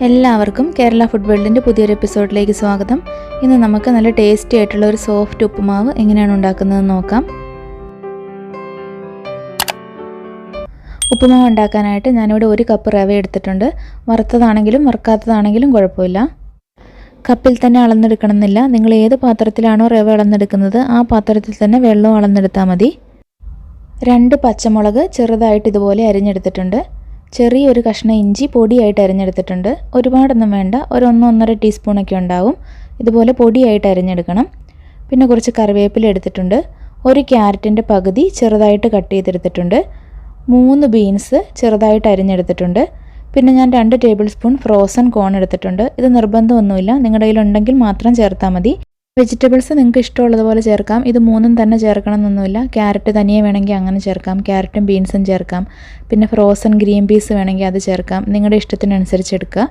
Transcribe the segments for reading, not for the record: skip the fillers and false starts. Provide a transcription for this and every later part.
എല്ലാവർക്കും കേരള ഫുഡ് വേൾഡിൻ്റെ പുതിയൊരു എപ്പിസോഡിലേക്ക് സ്വാഗതം. ഇന്ന് നമുക്ക് നല്ല ടേസ്റ്റി ആയിട്ടുള്ള ഒരു സോഫ്റ്റ് ഉപ്പുമാവ് എങ്ങനെയാണ് ഉണ്ടാക്കുന്നതെന്ന് നോക്കാം. ഉപ്പുമാവ് ഉണ്ടാക്കാനായിട്ട് ഞാനിവിടെ 1 കപ്പ് റവ എടുത്തിട്ടുണ്ട്. വറുത്തതാണെങ്കിലും വറുക്കാത്തതാണെങ്കിലും കുഴപ്പമില്ല. കപ്പിൽ തന്നെ അളന്നെടുക്കണമെന്നില്ല. നിങ്ങൾ ഏത് പാത്രത്തിലാണോ റവ അളന്നെടുക്കുന്നത് ആ പാത്രത്തിൽ തന്നെ വെള്ളം അളന്നെടുത്താൽ മതി. 2 പച്ചമുളക് ചെറുതായിട്ട് ഇതുപോലെ അരിഞ്ഞെടുത്തിട്ടുണ്ട്. ചെറിയൊരു കഷ്ണം ഇഞ്ചി പൊടിയായിട്ട് അരിഞ്ഞെടുത്തിട്ടുണ്ട്. ഒരുപാടൊന്നും വേണ്ട, ഒരു 1-1.5 ടീസ്പൂണൊക്കെ ഉണ്ടാവും. ഇതുപോലെ പൊടിയായിട്ട് അരിഞ്ഞെടുക്കണം. പിന്നെ കുറച്ച് കറിവേപ്പില എടുത്തിട്ടുണ്ട്. 1 ക്യാരറ്റിൻ്റെ പകുതി ചെറുതായിട്ട് കട്ട് ചെയ്തെടുത്തിട്ടുണ്ട്. 3 ബീൻസ് ചെറുതായിട്ട് അരിഞ്ഞെടുത്തിട്ടുണ്ട്. പിന്നെ ഞാൻ 2 ടേബിൾ സ്പൂൺ ഫ്രോസൺ കോൺ എടുത്തിട്ടുണ്ട്. ഇത് നിർബന്ധമൊന്നുമില്ല, നിങ്ങളുടെ കയ്യിലുണ്ടെങ്കിൽ മാത്രം ചേർത്താൽ മതി. വെജിറ്റബിൾസ് നിങ്ങൾക്ക് ഇഷ്ടമുള്ളതുപോലെ ചേർക്കാം. ഇത് 3ഉം തന്നെ ചേർക്കണം എന്നൊന്നുമില്ല. ക്യാരറ്റ് തനിയെ വേണമെങ്കിൽ അങ്ങനെ ചേർക്കാം, ക്യാരറ്റും ബീൻസും ചേർക്കാം. പിന്നെ ഫ്രോസൺ ഗ്രീൻ പീസ് വേണമെങ്കിൽ അത് ചേർക്കാം. നിങ്ങളുടെ ഇഷ്ടത്തിനനുസരിച്ച് എടുക്കുക.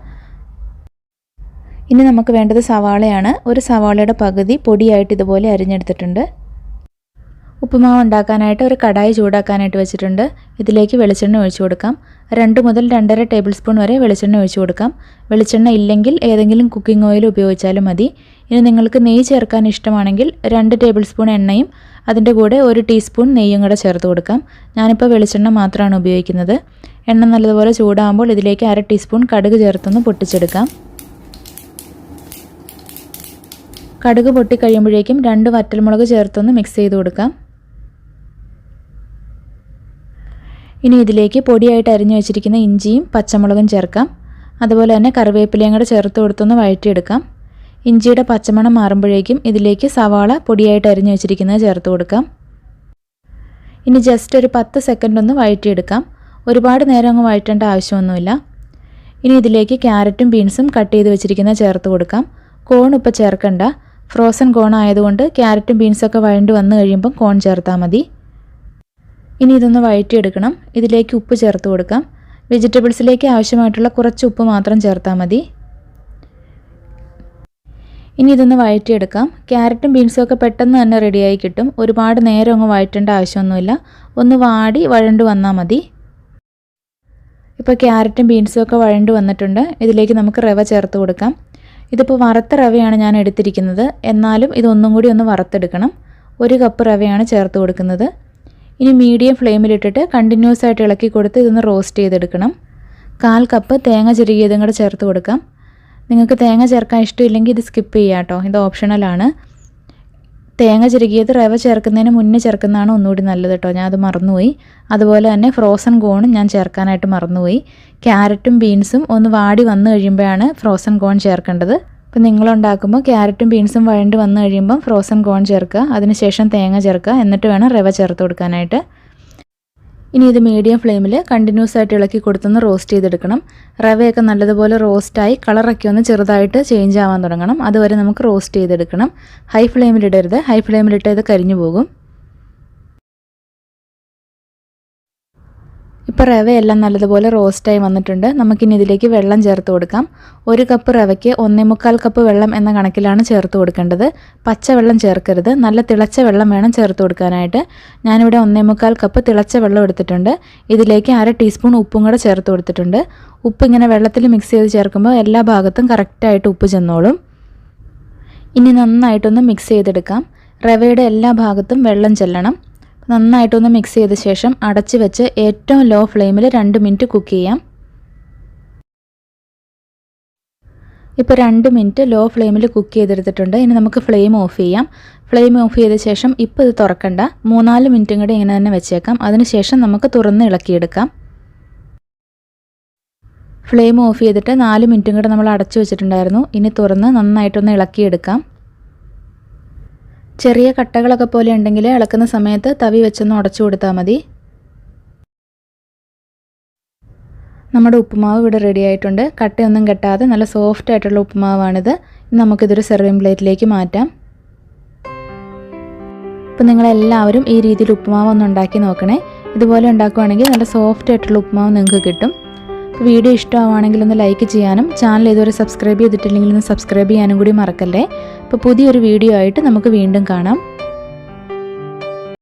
ഇനി നമുക്ക് വേണ്ടത് സവാളയാണ്. 1 സവാളയുടെ പകുതി പൊടിയായിട്ട് ഇതുപോലെ അരിഞ്ഞെടുത്തിട്ടുണ്ട്. ഉപ്പുമാവ് ഉണ്ടാക്കാനായിട്ട് ഒരു കടായി ചൂടാക്കാനായിട്ട് വെച്ചിട്ടുണ്ട്. ഇതിലേക്ക് വെളിച്ചെണ്ണ ഒഴിച്ചു കൊടുക്കാം. 2 മുതൽ 2.5 ടേബിൾ സ്പൂൺ വരെ വെളിച്ചെണ്ണ ഒഴിച്ചു കൊടുക്കാം. വെളിച്ചെണ്ണ ഇല്ലെങ്കിൽ ഏതെങ്കിലും കുക്കിംഗ് ഓയിൽ ഉപയോഗിച്ചാലും മതി. ഇനി നിങ്ങൾക്ക് നെയ്യ് ചേർക്കാൻ ഇഷ്ടമാണെങ്കിൽ 2 ടേബിൾ സ്പൂൺ എണ്ണയും അതിൻ്റെ കൂടെ 1 ടീസ്പൂൺ നെയ്യും കൂടെ ചേർത്ത് കൊടുക്കാം. ഞാനിപ്പോൾ വെളിച്ചെണ്ണ മാത്രമാണ് ഉപയോഗിക്കുന്നത്. എണ്ണ നല്ലതുപോലെ ചൂടാകുമ്പോൾ ഇതിലേക്ക് 1/2 ടീസ്പൂൺ കടുക് ചേർത്തൊന്ന് പൊട്ടിച്ചെടുക്കാം. കടുക് പൊട്ടിക്കഴിയുമ്പോഴേക്കും 2 വറ്റൽമുളക് ചേർത്തൊന്ന് മിക്സ് ചെയ്ത് കൊടുക്കാം. ഇനി ഇതിലേക്ക് പൊടിയായിട്ട് അരിഞ്ഞു വെച്ചിരിക്കുന്ന ഇഞ്ചിയും പച്ചമുളകും ചേർക്കാം. അതുപോലെ തന്നെ കറിവേപ്പിലയും കൂടെ ചേർത്ത് കൊടുത്തൊന്ന് വഴറ്റിയെടുക്കാം. ഇഞ്ചിയുടെ പച്ചമണം മാറുമ്പോഴേക്കും ഇതിലേക്ക് സവാള പൊടിയായിട്ട് അരിഞ്ഞു വെച്ചിരിക്കുന്നത് ചേർത്ത് കൊടുക്കാം. ഇനി ജസ്റ്റ് ഒരു 10 സെക്കൻഡ് ഒന്ന് വഴറ്റിയെടുക്കാം. ഒരുപാട് നേരം അങ്ങ് വഴറ്റേണ്ട ആവശ്യമൊന്നുമില്ല. ഇനി ഇതിലേക്ക് ക്യാരറ്റും ബീൻസും കട്ട് ചെയ്ത് വെച്ചിരിക്കുന്നത് ചേർത്ത് കൊടുക്കാം. കോൺ ഇപ്പോൾ ചേർക്കണ്ട, ഫ്രോസൺ കോൺ ആയതുകൊണ്ട് ക്യാരറ്റും ബീൻസൊക്കെ വഴണ്ട് വന്നു കഴിയുമ്പം കോൺ ചേർത്താൽ മതി. ഇനി ഇതൊന്ന് വഴറ്റിയെടുക്കണം. ഇതിലേക്ക് ഉപ്പ് ചേർത്ത് കൊടുക്കാം. വെജിറ്റബിൾസിലേക്ക് ആവശ്യമായിട്ടുള്ള കുറച്ച് ഉപ്പ് മാത്രം ചേർത്താൽ മതി. ഇനി ഇതൊന്ന് വഴറ്റിയെടുക്കാം. ക്യാരറ്റും ബീൻസും ഒക്കെ പെട്ടെന്ന് തന്നെ റെഡിയായി കിട്ടും. ഒരുപാട് നേരം അങ്ങ് വഴറ്റേണ്ട ആവശ്യമൊന്നുമില്ല. ഒന്ന് വാടി വഴണ്ട് വന്നാൽ മതി. ഇപ്പോൾ ക്യാരറ്റും ബീൻസും ഒക്കെ വഴണ്ട് വന്നിട്ടുണ്ട്. ഇതിലേക്ക് നമുക്ക് റവ ചേർത്ത് കൊടുക്കാം. ഇതിപ്പോൾ വറുത്ത റവയാണ് ഞാൻ എടുത്തിരിക്കുന്നത്. എന്നാലും ഇതൊന്നും കൂടി ഒന്ന് വറുത്തെടുക്കണം. 1 കപ്പ് റവയാണ് ചേർത്ത് കൊടുക്കുന്നത്. ഇനി മീഡിയം ഫ്ലെയിമിലിട്ടിട്ട് കണ്ടിന്യൂസ് ആയിട്ട് ഇളക്കി കൊടുത്ത് ഇതൊന്ന് റോസ്റ്റ് ചെയ്തെടുക്കണം. 1/4 കപ്പ് തേങ്ങ ചിരകിയതും കൂടെ ചേർത്ത് കൊടുക്കാം. നിങ്ങൾക്ക് തേങ്ങ ചേർക്കാൻ ഇഷ്ടമില്ലെങ്കിൽ ഇത് സ്കിപ്പ് ചെയ്യാം കേട്ടോ, ഇത് ഓപ്ഷണലാണ്. തേങ്ങ ചിരകിയത് റവ ചേർക്കുന്നതിന് മുന്നേ ചേർക്കുന്നതാണ് ഒന്നുകൂടി നല്ലത് കേട്ടോ, ഞാൻ അത് മറന്നുപോയി. അതുപോലെ തന്നെ ഫ്രോസൺ കോണും ഞാൻ ചേർക്കാനായിട്ട് മറന്നുപോയി. ക്യാരറ്റും ബീൻസും ഒന്ന് വാടി വന്നു കഴിയുമ്പോഴാണ് ഫ്രോസൺ കോൺ ചേർക്കേണ്ടത്. അപ്പോൾ നിങ്ങളുണ്ടാക്കുമ്പോൾ ക്യാരറ്റും ബീൻസും വഴണ്ട് വന്നു കഴിയുമ്പം ഫ്രോസൺ കോൺ ചേർക്കുക, അതിനുശേഷം തേങ്ങ ചേർക്കുക, എന്നിട്ട് വേണം റവ ചേർത്ത് കൊടുക്കാനായിട്ട്. ഇനി ഇത് മീഡിയം ഫ്ലെയിമിൽ കണ്ടിന്യൂസ് ആയിട്ട് ഇളക്കി കൊടുത്തൊന്ന് റോസ്റ്റ് ചെയ്തെടുക്കണം. റവയൊക്കെ നല്ലതുപോലെ റോസ്റ്റായി കളറൊക്കെ ഒന്ന് ചെറുതായിട്ട് ചേഞ്ച് ആവാൻ തുടങ്ങണം. അതുവരെ നമുക്ക് റോസ്റ്റ് ചെയ്തെടുക്കണം. ഹൈ ഫ്ലെയിമിലിടരുത്, ഹൈ ഫ്ലെയിമിലിട്ട് ഇത് കരിഞ്ഞു പോകും. ഇപ്പോൾ റവയെല്ലാം നല്ലതുപോലെ റോസ്റ്റായി വന്നിട്ടുണ്ട്. നമുക്കിനി ഇതിലേക്ക് വെള്ളം ചേർത്ത് കൊടുക്കാം. 1 കപ്പ് റവയ്ക്ക് 1.25 കപ്പ് വെള്ളം എന്ന കണക്കിലാണ് ചേർത്ത് കൊടുക്കേണ്ടത്. പച്ചവെള്ളം ചേർക്കരുത്, നല്ല തിളച്ച വെള്ളം വേണം ചേർത്ത് കൊടുക്കാനായിട്ട്. ഞാനിവിടെ 1.25 കപ്പ് തിളച്ച വെള്ളം എടുത്തിട്ടുണ്ട്. ഇതിലേക്ക് 1/2 ടീസ്പൂൺ ഉപ്പും കൂടെ ചേർത്ത് കൊടുത്തിട്ടുണ്ട്. ഉപ്പ് ഇങ്ങനെ വെള്ളത്തിൽ മിക്സ് ചെയ്ത് ചേർക്കുമ്പോൾ എല്ലാ ഭാഗത്തും കറക്റ്റായിട്ട് ഉപ്പ് ചെന്നോളും. ഇനി നന്നായിട്ടൊന്ന് മിക്സ് ചെയ്തെടുക്കാം. റവയുടെ എല്ലാ ഭാഗത്തും വെള്ളം ചെല്ലണം. നന്നായിട്ടൊന്ന് മിക്സ് ചെയ്ത ശേഷം അടച്ച് വെച്ച് ഏറ്റവും ലോ ഫ്ലെയിമിൽ 2 മിനിറ്റ് കുക്ക് ചെയ്യാം. ഇപ്പോൾ 2 മിനിറ്റ് ലോ ഫ്ലെയിമിൽ കുക്ക് ചെയ്തെടുത്തിട്ടുണ്ട്. ഇനി നമുക്ക് ഫ്ലെയിം ഓഫ് ചെയ്യാം. ഫ്ലെയിം ഓഫ് ചെയ്ത ശേഷം ഇപ്പോൾ ഇത് തുറക്കണ്ട, 3-4 മിനിറ്റും കൂടി ഇങ്ങനെ തന്നെ വെച്ചേക്കാം. അതിനുശേഷം നമുക്ക് തുറന്ന് ഇളക്കിയെടുക്കാം. ഫ്ലെയിം ഓഫ് ചെയ്തിട്ട് 4 മിനിറ്റും കൂടെ നമ്മൾ അടച്ചു വെച്ചിട്ടുണ്ടായിരുന്നു. ഇനി തുറന്ന് നന്നായിട്ടൊന്ന് ഇളക്കിയെടുക്കാം. ചെറിയ കട്ടകളൊക്കെ പോലെ ഉണ്ടെങ്കിൽ ഇളക്കുന്ന സമയത്ത് തവി വെച്ചൊന്ന് ഉടച്ചു കൊടുത്താൽ മതി. നമ്മുടെ ഉപ്പുമാവ് ഇവിടെ റെഡി ആയിട്ടുണ്ട്. കട്ടയൊന്നും കെട്ടാതെ നല്ല സോഫ്റ്റ് ആയിട്ടുള്ള ഉപ്പുമാവാണിത്. നമുക്കിതൊരു സെർവിങ് പ്ലേറ്റിലേക്ക് മാറ്റാം. അപ്പോൾ നിങ്ങളെല്ലാവരും ഈ രീതിയിൽ ഉപ്പുമാവ് ഒന്ന് ഉണ്ടാക്കി നോക്കണേ. ഇതുപോലെ ഉണ്ടാക്കുകയാണെങ്കിൽ നല്ല സോഫ്റ്റ് ആയിട്ടുള്ള ഉപ്പുമാവ് നിങ്ങൾക്ക് കിട്ടും. വീഡിയോ ഇഷ്ടമാവുകയാണെങ്കിൽ ഒന്ന് ലൈക്ക് ചെയ്യാനും ചാനൽ ഇതുവരെ സബ്സ്ക്രൈബ് ചെയ്തിട്ടില്ലെങ്കിൽ ഒന്ന് സബ്സ്ക്രൈബ് ചെയ്യാനും കൂടി മറക്കല്ലേ. അപ്പോൾ പുതിയൊരു വീഡിയോ ആയിട്ട് നമുക്ക് വീണ്ടും കാണാം.